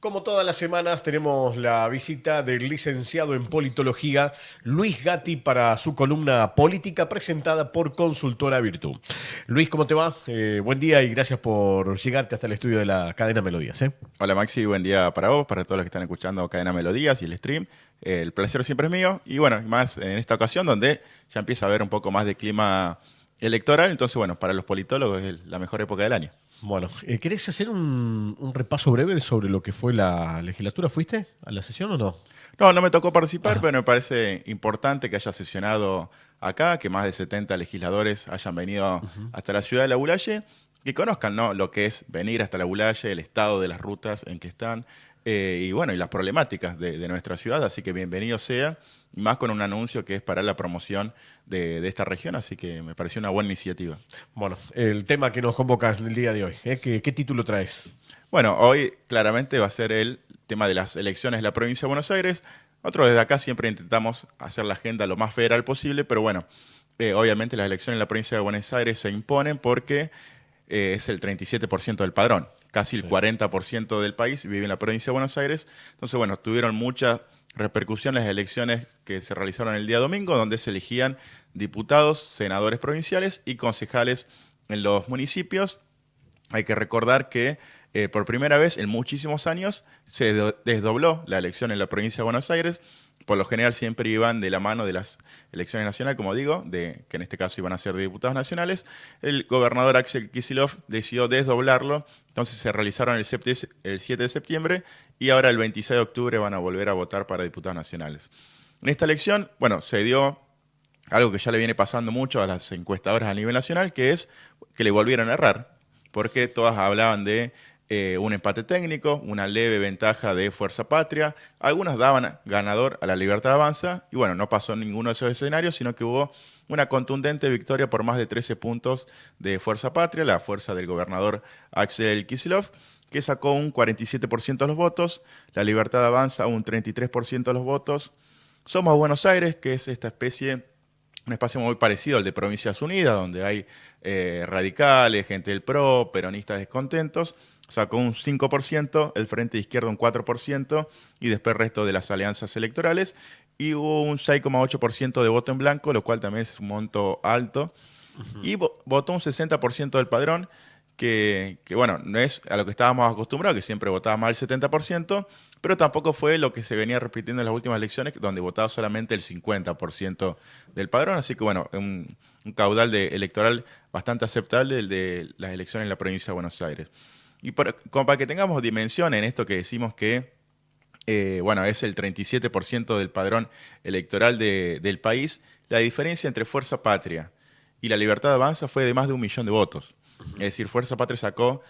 Como todas las semanas tenemos la visita del licenciado en politología Luis Gatti para su columna política presentada por Consultora Virtud. Luis, ¿cómo te va? Buen día y gracias por llegarte hasta el estudio de la cadena Melodías. Hola Maxi, buen día para vos, para todos los que están escuchando Cadena Melodías y el stream. El placer siempre es mío y bueno, y más en esta ocasión donde ya empieza a haber un poco más de clima electoral, entonces bueno, para los politólogos es la mejor época del año. Bueno, ¿querés hacer un repaso breve sobre lo que fue la legislatura? ¿Fuiste a la sesión o no? No, no me tocó participar, Ah, pero me parece importante que haya sesionado acá, que más de 70 legisladores hayan venido hasta la ciudad de La Bulaye, que conozcan, ¿no?, lo que es venir hasta La Bulaye, el estado de las rutas en que están, y bueno, y las problemáticas de nuestra ciudad, así que bienvenido sea, y más con un anuncio que es para la promoción de esta región, así que me pareció una buena iniciativa. bueno, el tema que nos convoca en el día de hoy. ¿Qué título traes? Bueno, hoy claramente va a ser el tema de las elecciones de la provincia de Buenos Aires. Nosotros desde acá siempre intentamos hacer la agenda lo más federal posible, pero bueno, obviamente las elecciones en la provincia de Buenos Aires se imponen porque es el 37% del padrón. Casi el Sí. 40% del país vive en la provincia de Buenos Aires. Entonces, bueno, tuvieron muchas repercusiones las elecciones que se realizaron el día domingo, donde se elegían diputados, senadores provinciales y concejales en los municipios. Hay que recordar que por primera vez en muchísimos años se desdobló la elección en la provincia de Buenos Aires. Por lo general siempre iban de la mano de las elecciones nacionales, como digo, que en este caso iban a ser de diputados nacionales. El gobernador Axel Kicillof decidió desdoblarlo, entonces se realizaron el 7 de septiembre y ahora el 26 de octubre van a volver a votar para diputados nacionales. En esta elección, bueno, se dio algo que ya le viene pasando mucho a las encuestadoras a nivel nacional, que es que le volvieron a errar, porque todas hablaban de un empate técnico, una leve ventaja de Fuerza Patria, algunos daban ganador a la Libertad Avanza, y bueno, no pasó en ninguno de esos escenarios, sino que hubo una contundente victoria por más de 13 puntos de Fuerza Patria, la fuerza del gobernador Axel Kicillof, que sacó un 47% de los votos, la Libertad Avanza un 33% de los votos, Somos Buenos Aires, que es esta especie, un espacio muy parecido al de Provincias Unidas, donde hay radicales, gente del PRO, peronistas descontentos, sacó un 5%, el Frente de Izquierda un 4% y después el resto de las alianzas electorales. Y hubo un 6,8% de voto en blanco, lo cual también es un monto alto. Ujú. Y votó un 60% del padrón, bueno, no es a lo que estábamos acostumbrados, que siempre votaba más del 70%, pero tampoco fue lo que se venía repitiendo en las últimas elecciones, donde votaba solamente el 50% del padrón. Así que bueno, un caudal electoral bastante aceptable el de las elecciones en la provincia de Buenos Aires. Y como para que tengamos dimensión en esto que decimos que bueno, es el 37% del padrón electoral del país, la diferencia entre Fuerza Patria y la Libertad Avanza fue de más de 1 millón de votos. Es decir, Fuerza Patria sacó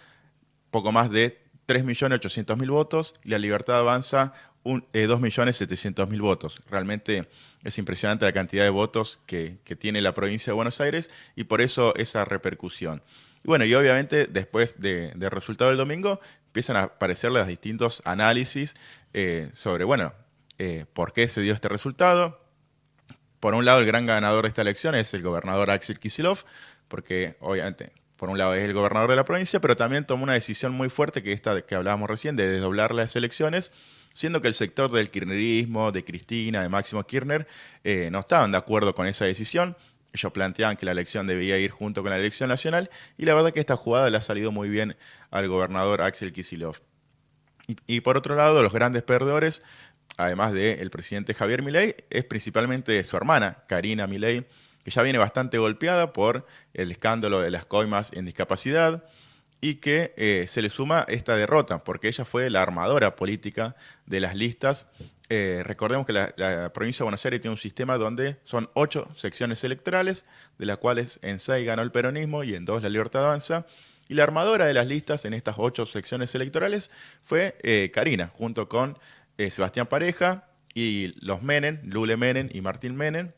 poco más de 3.800.000 votos y la Libertad Avanza 2.700.000 votos. Realmente es impresionante la cantidad de votos que tiene la provincia de Buenos Aires y por eso esa repercusión. Y bueno, y obviamente después del resultado del domingo empiezan a aparecer los distintos análisis sobre, bueno, por qué se dio este resultado. Por un lado, el gran ganador de esta elección es el gobernador Axel Kicillof, porque obviamente, por un lado es el gobernador de la provincia, pero también tomó una decisión muy fuerte, que esta que hablábamos recién, de desdoblar las elecciones, siendo que el sector del kirchnerismo, de Cristina, de Máximo Kirchner, no estaban de acuerdo con esa decisión. Ellos planteaban que la elección debía ir junto con la elección nacional, y la verdad que esta jugada le ha salido muy bien al gobernador Axel Kicillof. Y por otro lado, los grandes perdedores, además del presidente Javier Milei, es principalmente su hermana, Karina Milei, que ya viene bastante golpeada por el escándalo de las coimas en discapacidad y que se le suma esta derrota, porque ella fue la armadora política de las listas. Recordemos que la provincia de Buenos Aires tiene un sistema donde son 8 secciones electorales, de las cuales en 6 ganó el peronismo y en 2 la Libertad Avanza. Y la armadora de las listas en estas 8 secciones electorales fue Karina, junto con Sebastián Pareja y los Menem, Lule Menem y Martín Menem.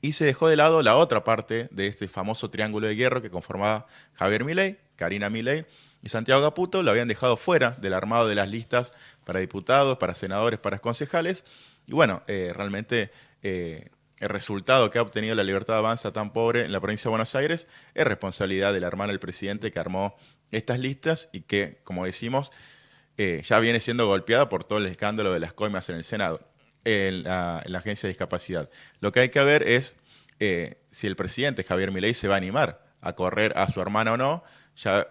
Y se dejó de lado la otra parte de este famoso triángulo de hierro que conformaba Javier Milei, Karina Milei y Santiago Caputo. Lo habían dejado fuera del armado de las listas para diputados, para senadores, para concejales. Y bueno, realmente el resultado que ha obtenido la Libertad Avanza tan pobre en la provincia de Buenos Aires es responsabilidad de la hermana del presidente que armó estas listas y que, como decimos, ya viene siendo golpeada por todo el escándalo de las coimas en el Senado, en la Agencia de Discapacidad. Lo que hay que ver es si el presidente Javier Milei se va a animar a correr a su hermana o no. Ya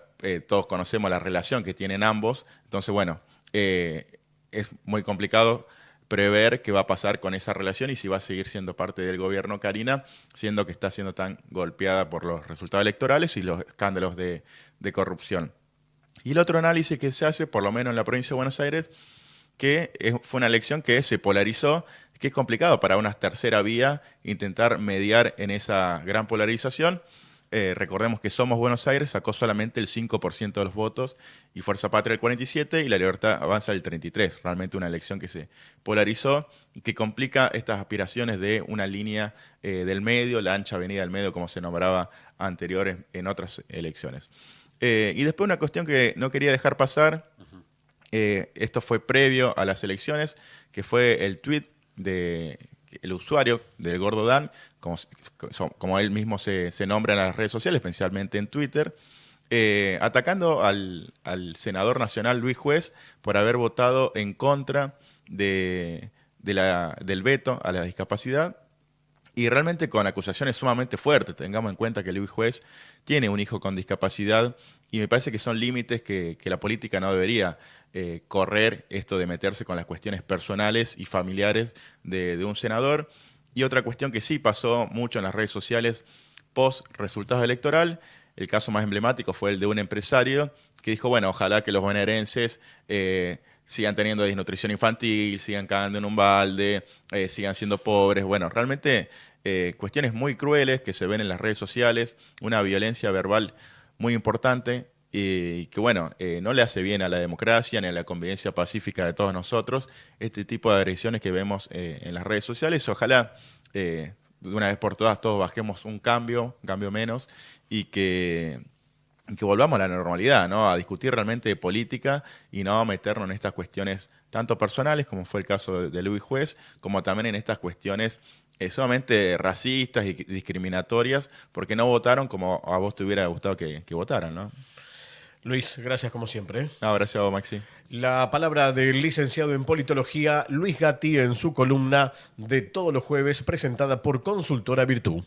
todos conocemos la relación que tienen ambos, entonces bueno, es muy complicado prever qué va a pasar con esa relación y si va a seguir siendo parte del gobierno Karina, siendo que está siendo tan golpeada por los resultados electorales y los escándalos de corrupción. Y el otro análisis que se hace, por lo menos en la provincia de Buenos Aires, fue una elección que se polarizó, que es complicado para una tercera vía intentar mediar en esa gran polarización. Recordemos que Somos Buenos Aires sacó solamente el 5% de los votos y Fuerza Patria el 47% y La Libertad Avanza el 33%. Realmente una elección que se polarizó y que complica estas aspiraciones de una línea del medio, la ancha avenida del medio, como se nombraba anteriores en otras elecciones. Y después una cuestión que no quería dejar pasar, esto fue previo a las elecciones, que fue el tweet del usuario del Gordo Dan, como él mismo se nombra en las redes sociales, especialmente en Twitter, atacando al senador nacional Luis Juez por haber votado en contra del veto a la discapacidad. Y realmente con acusaciones sumamente fuertes. Tengamos en cuenta que Luis Juez tiene un hijo con discapacidad y me parece que son límites que la política no debería correr, esto de meterse con las cuestiones personales y familiares de un senador. Y otra cuestión que sí pasó mucho en las redes sociales post resultados electoral, el caso más emblemático fue el de un empresario que dijo, bueno, ojalá que los bonaerenses sigan teniendo desnutrición infantil, sigan cagando en un balde, sigan siendo pobres. Bueno, realmente cuestiones muy crueles que se ven en las redes sociales, una violencia verbal muy importante y que, bueno, no le hace bien a la democracia ni a la convivencia pacífica de todos nosotros este tipo de agresiones que vemos en las redes sociales. Ojalá de una vez por todas todos bajemos un cambio menos y que volvamos a la normalidad, ¿no? A discutir realmente de política y no a meternos en estas cuestiones tanto personales, como fue el caso de Luis Juez, como también en estas cuestiones sumamente racistas y discriminatorias, porque no votaron como a vos te hubiera gustado que votaran, ¿no? Luis, gracias como siempre. No, gracias a vos, Maxi. La palabra del licenciado en politología Luis Gatti en su columna de todos los jueves presentada por Consultora Virtu.